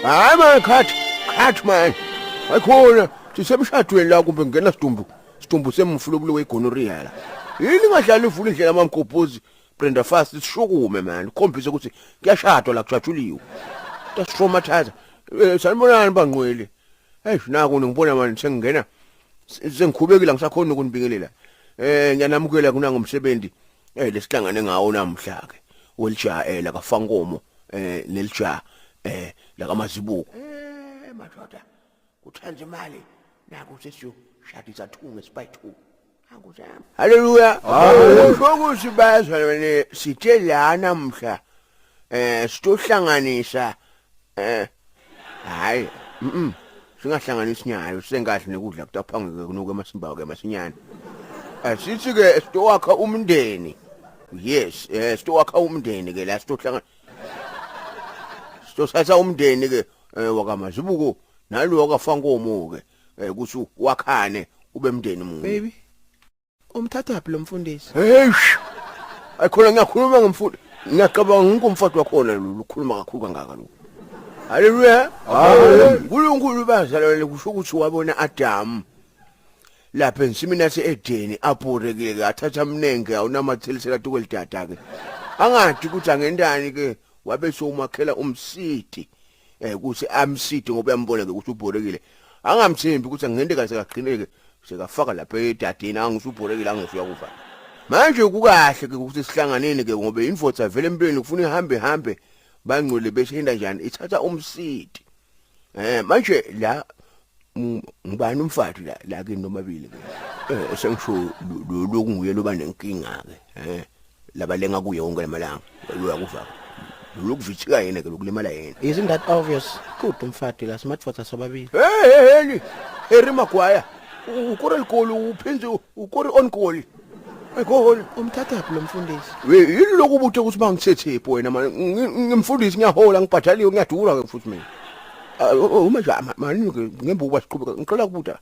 Hayi man, cut man. Ayikhona sisemshadweni la kumbe ngena sidumbu semfulubulo wegonorrhea la. Yini ngadlala ivula indlela mamgobhozi Brenda Fast sishukume man. Khombise ukuthi kuyashadwa la kujatshuliwe. Tastromatizer. Sanibonani bangqwele. Naku ngibona manje sengingena sengikhubekile ngisakhona ukunibingelela. Ngiyanamukela kuna ngomsebenzi lesihlangane ngawo namhla ke. Welija la kafankomo nelija la kamazibuko. Madoda kuthanje imali naku sesiyo shadisa 2 ngespy 2. Anguzami. Haleluya. Ngokuthi bazwa wena sithe la namhla sitohlanganisa hayi singahlanganisa inyayo sengahle nekudla kutaphangeke kunuke emasimbawo ke masinyane. Asithi ke sitowakha umndeni. Yes, sitowakha umndeni ke la sitohlangana. Sitosatha umndeni ke wakamazibuko nalo wakafankomo ke kuthi wakhane ube umndeni munye. Baby. Umthathaphi lo mfundisi? Ayikhona ngiyakhuluma ngomfundi. Ngiyacabanga ngomfati wakhona lo ukhuluma kakhulu kangaka lo. Haleluya. UNkulunkulu bazalwane kusho ukuthi wabona Adam lapha ensimini yaseEdeni aphorekile athatha amnenge awunamathilisela tukwelidada ke. Angathi ukuthi angendani ke wabe somakhela umsidi ukuthi amsidi ngoba uyambona ke ukuthi ubhorekile. Angamthembi ukuthi angende kahle kaqineke sekafaka lapha edadeni angisubhorekile angisuya kufa. Manje kukahle ke ukuthi sihlanganene ke ngoba infotha vele empilweni kufuna ihambe bangcwele beshinda njani ithatha umsidi. Manje la ngibani umfati la ke nomabili ke. Sengisho lo kunguye loba nenkinga ke. Labalenga kuye wonke lamalanga. Uyakufa. Lokuvithika yena ke lokulimala yena. Isn't that obvious? Good umfati la smart photos sobabili. Harry Maguire. Ukore likolo uphenze ukore on call. Ayikho umthathaphi lo mfundisi. Yini lokubuthe ukuthi bangithethe wena manje ngimfundisi ngiyahola ngibhadaliwe ngiyadura ke futhi mina. Uma nje manje ngembuka siqhubeka ngicela kubuta.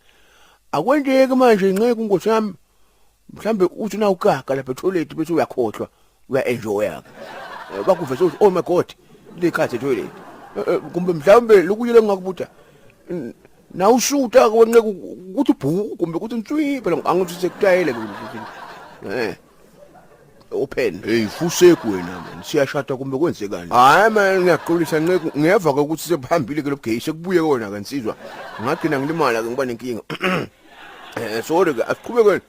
Akwenteke manje inceke ungosi yami. Mhlambe uthi na ugaga lapha etoilet bese uyakhohlwa uyaenjoya. Bakuvese ukuthi oh my god lekhathi etoilet. Kumbe mhlambe lokuyele ngingakubuta. Na ushuta kwenqeke ukuthi bhu kumbe ukuthi ntswi phela angithi sekutayele ukuthi open fuseke wena man siyashada kumbe kwenzekani. Hayi man ngiyaqolisa nqeke ngiyeva ukuthi sephambili ke lobugay sekubuye kona kansizwa ngagcina ngilimala ke ngiba nenkinga. Sorry ke asiqhubekeni.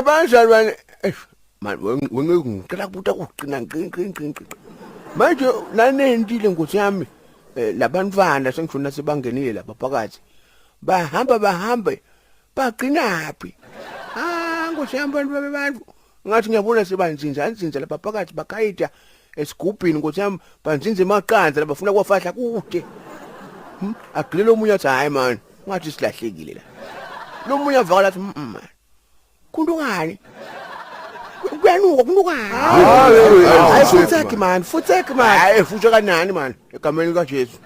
Banjani man wena ngicela kubuta kuqina nqinqinqinqi. Manje nanendile ngothi yami labantwana sengishona sebangenile lapha phakathi bahamba baqinaphi ngosihamba abantu ngathi ngiyabona sebanzinza lapha phakathi bakayita esigubhini ngothi yami banzinze emaqanza labafuna kwafahla kude agilelo omunye athi hayi man ngathi silahlekile la lo munye avakala athi man kundungani kunukani hayi futheke man hayi futhi kanani man egameni kaJesu